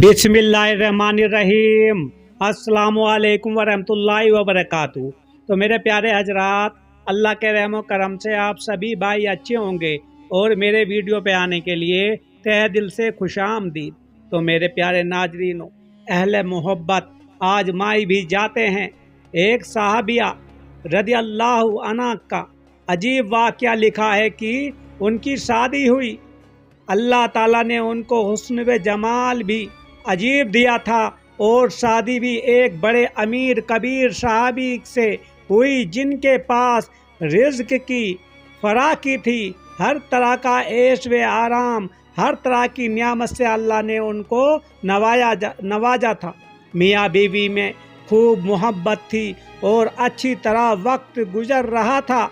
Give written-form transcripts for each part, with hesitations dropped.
बिस्मिल्लाहिर्रहमानिर्रहीम। अस्सलामुअलैकुम वरहमतुल्लाहि वबरकातुहू। तो मेरे प्यारे हजरात, अल्लाह के रहम करम से आप सभी भाई अच्छे होंगे और मेरे वीडियो पे आने के लिए तहे दिल से खुशामदीद। तो मेरे प्यारे नाजरीनों, अहले मोहब्बत, आज माई भी जाते हैं। एक साहबिया रदी अल्लाह अन्हा का अजीब वाक़या लिखा है कि उनकी शादी हुई, अल्लाह ताला ने उनको हुस्न व जमाल भी अजीब दिया था और शादी भी एक बड़े अमीर कबीर साहबी से हुई जिनके पास रिज़्क की फराकी थी। हर तरह का ऐश व आराम, हर तरह की नियामत से अल्लाह ने उनको नवाजा था। मियाँ बीवी में खूब मोहब्बत थी और अच्छी तरह वक्त गुजर रहा था।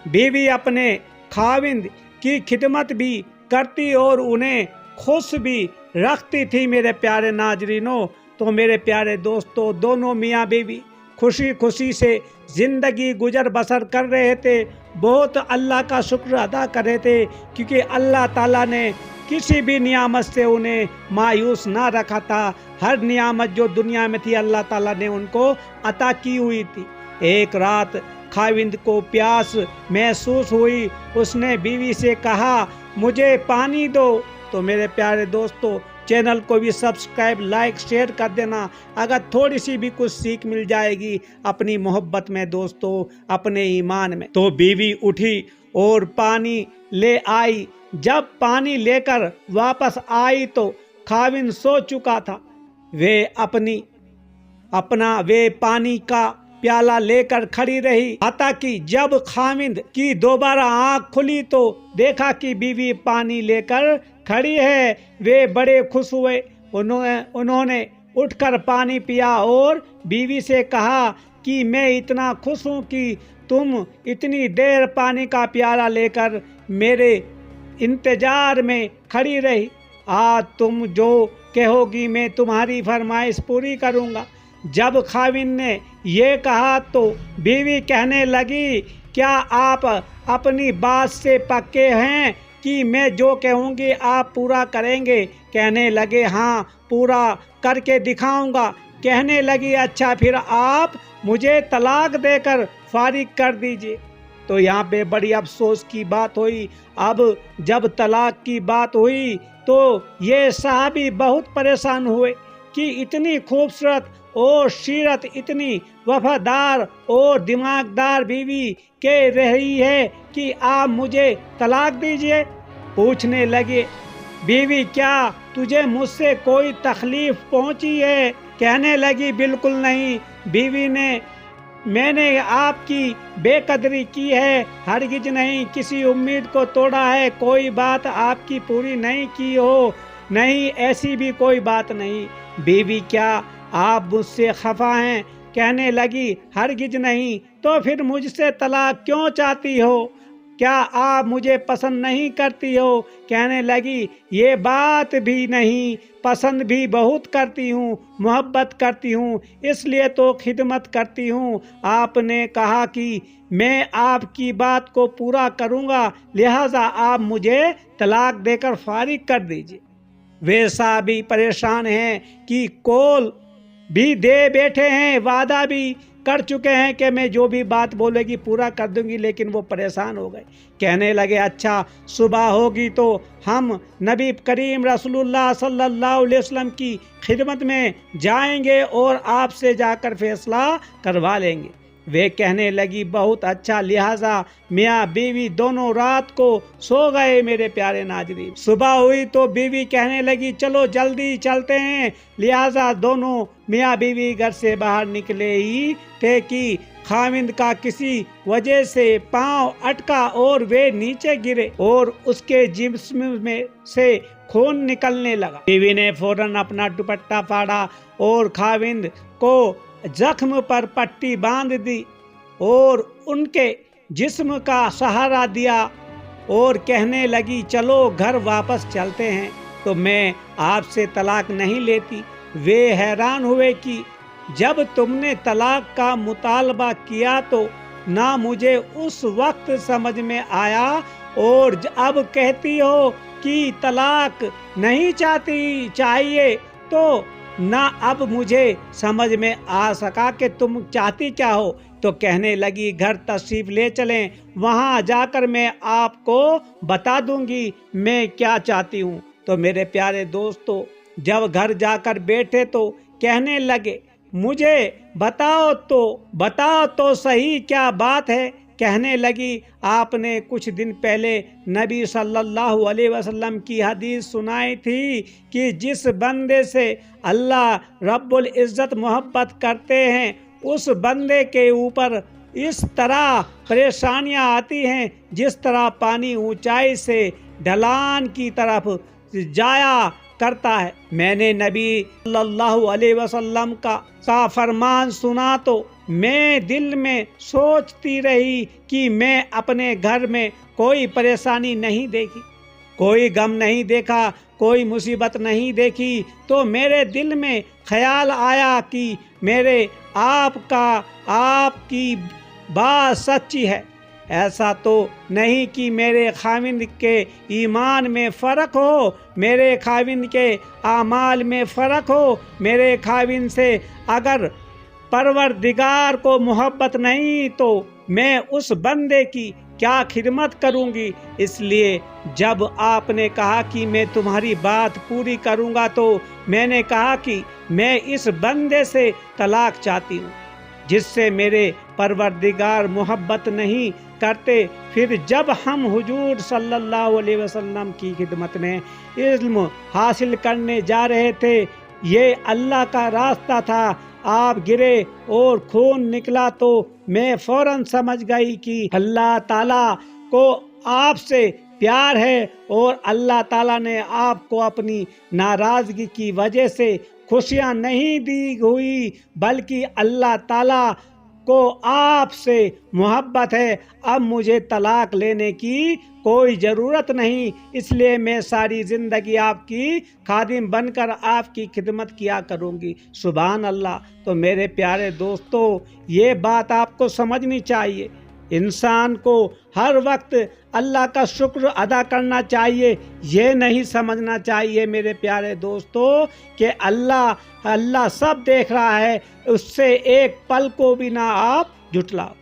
बीवी अपने खाविंद की खिदमत भी करती और उन्हें खुश भी रखती थी। मेरे प्यारे नाजरीनों, तो मेरे प्यारे दोस्तों, दोनों मियाँ बीवी खुशी खुशी से ज़िंदगी गुजर बसर कर रहे थे। बहुत अल्लाह का शुक्र अदा कर रहे थे क्योंकि अल्लाह ताला ने किसी भी नियामत से उन्हें मायूस ना रखा था। हर नियामत जो दुनिया में थी अल्लाह ताला ने उनको अता की हुई थी। एक रात खाविंद को प्यास महसूस हुई। उसने बीवी से कहा, मुझे पानी दो। तो मेरे प्यारे दोस्तों, चैनल को भी सब्सक्राइब, लाइक, शेयर कर देना। अगर थोड़ी सी भी कुछ सीख मिल जाएगी अपनी मोहब्बत में दोस्तों, अपने ईमान में। तो बीवी उठी और पानी ले आई। जब पानी लेकर वापस आई तो खाविंद सो चुका था। वे पानी का प्याला लेकर खड़ी रही। हत्ता कि जब खाविंद की दोबारा आंख खुली तो देखा कि बीवी पानी लेकर खड़ी है। वे बड़े खुश हुए। उन्होंने उठकर पानी पिया और बीवी से कहा कि मैं इतना खुश हूँ कि तुम इतनी देर पानी का प्याला लेकर मेरे इंतजार में खड़ी रही। आज तुम जो कहोगी मैं तुम्हारी फरमाइश पूरी करूँगा। जब खाविंद ने ये कहा तो बीवी कहने लगी, क्या आप अपनी बात से पक्के हैं कि मैं जो कहूँगी आप पूरा करेंगे? कहने लगे, हाँ, पूरा करके दिखाऊंगा। कहने लगी, अच्छा फिर आप मुझे तलाक देकर फारिग कर दीजिए। तो यहाँ पे बड़ी अफसोस की बात हुई। अब जब तलाक की बात हुई तो ये साहबी बहुत परेशान हुए कि इतनी खूबसूरत और सीरत, इतनी वफादार और दिमागदार बीवी कह रही है कि आप मुझे तलाक दीजिए। पूछने लगे, बीवी क्या तुझे मुझसे कोई तकलीफ पहुंची है? कहने लगी, बिल्कुल नहीं बीवी ने, मैंने आपकी बेकदरी की है, हरगिज नहीं किसी उम्मीद को तोड़ा है, कोई बात आपकी पूरी नहीं की हो। नहीं, ऐसी भी कोई बात नहीं। बीवी क्या आप मुझसे खफा हैं? कहने लगी, हरगिज नहीं। तो फिर मुझसे तलाक क्यों चाहती हो? क्या आप मुझे पसंद नहीं करती हो? कहने लगी, ये बात भी नहीं, पसंद भी बहुत करती हूँ, मोहब्बत करती हूँ, इसलिए तो खिदमत करती हूँ। आपने कहा कि मैं आपकी बात को पूरा करूँगा, लिहाजा आप मुझे तलाक देकर फारिग कर दीजिए। वे साहबी परेशान हैं कि कौल भी दे बैठे हैं, वादा भी कर चुके हैं कि मैं जो भी बात बोलेगी पूरा कर दूंगी, लेकिन वो परेशान हो गए। कहने लगे, अच्छा सुबह होगी तो हम नबी करीम रसूलुल्लाह सल्लल्लाहु अलैहि वसल्लम की खिदमत में जाएंगे और आपसे जाकर फैसला करवा लेंगे। वे कहने लगी, बहुत अच्छा। लिहाजा मियाँ बीवी दोनों रात को सो गए। मेरे प्यारे नाज़रीन, सुबह हुई तो बीवी कहने लगी, चलो जल्दी चलते हैं। लिहाजा दोनों मियाँ बीवी घर से बाहर निकले ही थे कि खाविंद का किसी वजह से पांव अटका और वे नीचे गिरे और उसके जिस्म में से खून निकलने लगा। बीवी ने फौरन अपना दुपट्टा फाड़ा और खाविंद को जख्म पर पट्टी बांध दी और उनके जिस्म का सहारा दिया और कहने लगी, चलो घर वापस चलते हैं, तो मैं आपसे तलाक नहीं लेती। वे हैरान हुए कि जब तुमने तलाक का मुतालबा किया तो ना मुझे उस वक्त समझ में आया और अब कहती हो कि तलाक नहीं चाहिए। तो ना अब मुझे समझ में आ सका कि तुम चाहती क्या हो। तो कहने लगी घर तशरीफ ले चलें, वहाँ जाकर मैं आपको बता दूंगी मैं क्या चाहती हूँ। तो मेरे प्यारे दोस्तों, जब घर जाकर बैठे तो कहने लगे मुझे बताओ तो सही क्या बात है। कहने लगी आपने कुछ दिन पहले नबी सल्लल्लाहु अलैहि वसल्लम की हदीस सुनाई थी कि जिस बंदे से अल्लाह रब्बुल इज़्ज़त मोहब्बत करते हैं उस बंदे के ऊपर इस तरह परेशानियां आती हैं जिस तरह पानी ऊंचाई से ढलान की तरफ जाया करता है। मैंने नबी सल्लल्लाहु अलैहि वसल्लम का फरमान सुना तो मैं दिल में सोचती रही कि मैं अपने घर में कोई परेशानी नहीं देखी, कोई गम नहीं देखा, कोई मुसीबत नहीं देखी। तो मेरे दिल में ख्याल आया कि मेरे आपकी बात सच्ची है। ऐसा तो नहीं कि मेरे खाविंद के ईमान में फ़र्क हो, मेरे खाविंद के आमाल में फ़र्क हो। मेरे खाविंद से अगर परवरदिगार को मोहब्बत नहीं तो मैं उस बंदे की क्या खिदमत करूंगी। इसलिए जब आपने कहा कि मैं तुम्हारी बात पूरी करूंगा तो मैंने कहा कि मैं इस बंदे से तलाक चाहती हूँ जिससे मेरे परवरदिगार मोहब्बत नहीं करते। फिर जब हम हुजूर सल्लल्लाहु अलैहि वसल्लम की खिदमत में इल्म हासिल करने जा रहे थे, ये अल्लाह का रास्ता था, आप गिरे और खून निकला तो मैं फौरन समझ गई कि अल्लाह ताला को आपसे प्यार है और अल्लाह ताला ने आपको अपनी नाराज़गी की वजह से खुशियाँ नहीं दी हुई, बल्कि अल्लाह ताला को आपसे मोहब्बत है। अब मुझे तलाक लेने की कोई ज़रूरत नहीं, इसलिए मैं सारी ज़िंदगी आपकी खादिम बनकर आपकी खिदमत किया करूँगी। सुभान अल्लाह। तो मेरे प्यारे दोस्तों, ये बात आपको समझनी चाहिए। इंसान को हर वक्त अल्लाह का शुक्र अदा करना चाहिए। ये नहीं समझना चाहिए मेरे प्यारे दोस्तों कि अल्लाह सब देख रहा है, उससे एक पल को भी ना आप झुठलाओ।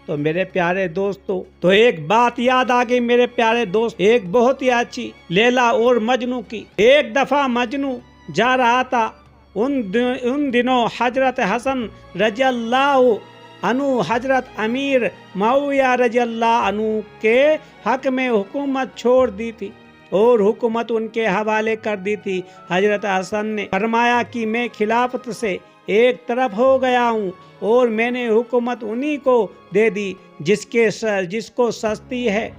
तो मेरे प्यारे दोस्तों, तो एक बात याद आ गई मेरे प्यारे दोस्त, एक बहुत ही अच्छी लैला और मजनू की। एक दफ़ा मजनू जा रहा था, उन दिनों हजरत हसन रज़ियल्लाहु अनु हजरत अमीर मौविया रज़ियल्लाहु अनु के हक में हुकूमत छोड़ दी थी और हुकूमत उनके हवाले कर दी थी। हजरत हसन ने फरमाया कि मैं खिलाफत से एक तरफ हो गया हूँ और मैंने हुकूमत उन्हीं को दे दी जिसको सस्ती है।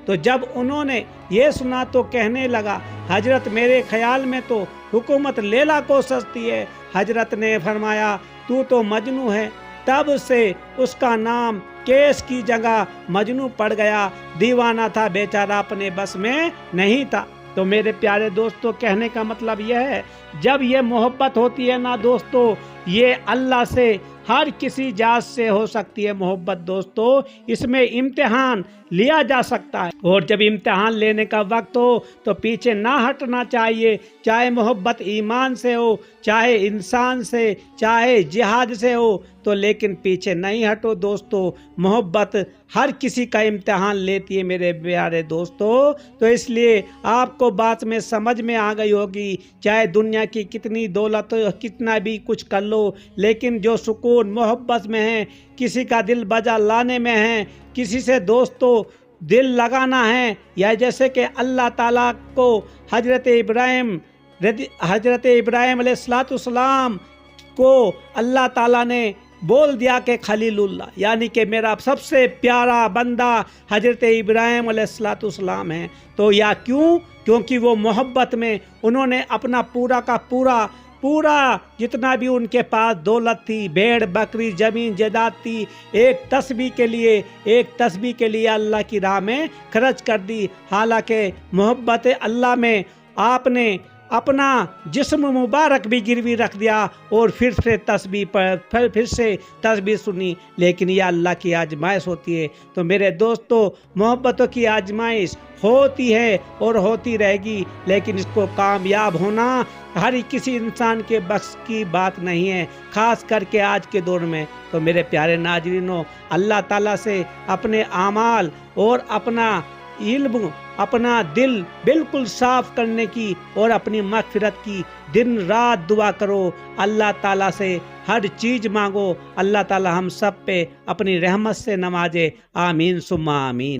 तो जब उन्होंने ये सुना तो कहने लगा, हजरत मेरे ख्याल में तो हुकूमत लैला को सस्ती है। हजरत ने फरमाया तू तो मजनू है। तब से उसका नाम केस की जगह मजनू पड़ गया। दीवाना था बेचारा, अपने बस में नहीं था। तो मेरे प्यारे दोस्तों, कहने का मतलब यह है, जब ये मोहब्बत होती है ना दोस्तों, ये अल्लाह से हर किसी जात से हो सकती है मोहब्बत दोस्तों। इसमें इम्तिहान लिया जा सकता है और जब इम्तिहान लेने का वक्त हो तो पीछे ना हटना चाहिए। चाहे मोहब्बत ईमान से हो, चाहे इंसान से, चाहे जिहाद से हो, तो लेकिन पीछे नहीं हटो दोस्तों। मोहब्बत हर किसी का इम्तिहान लेती है मेरे प्यारे दोस्तों। तो इसलिए आपको बात में समझ में आ गई होगी, चाहे दुनिया की कितनी दौलत कितना भी कुछ कर लो, लेकिन जो सुकून मोहब्बत में है, किसी का दिल बजा लाने में है, किसी से दोस्तों दिल लगाना है, या जैसे कि अल्लाह ताला को हजरत इब्राहिम अलैहिस्सलाम को अल्लाह ताला ने बोल दिया कि खलीलुल्लाह, यानी कि मेरा सबसे प्यारा बंदा हजरत इब्राहिम अलैहिस्सलाम है। तो या क्योंकि वो मोहब्बत में उन्होंने अपना पूरा का पूरा जितना भी उनके पास दौलत थी, भेड़ बकरी ज़मीन जायदाद थी, एक तस्बीह के लिए अल्लाह की राह में खर्च कर दी। हालांकि मोहब्बत अल्लाह में आपने अपना जिस्म मुबारक भी गिरवी रख दिया और फिर से तस्बीह सुनी, लेकिन ये अल्लाह की आजमाइश होती है। तो मेरे दोस्तों, मोहब्बतों की आजमाइश होती है और होती रहेगी, लेकिन इसको कामयाब होना हर किसी इंसान के बस की बात नहीं है, खास करके आज के दौर में। तो मेरे प्यारे नाज़रीनों, अल्लाह ताला से अपने आमाल और अपना इल्म, अपना दिल बिल्कुल साफ करने की और अपनी मग़फ़िरत की दिन रात दुआ करो। अल्लाह ताला से हर चीज़ मांगो। अल्लाह ताला हम सब पे अपनी रहमत से नवाजे। आमीन सुम्मा आमीन।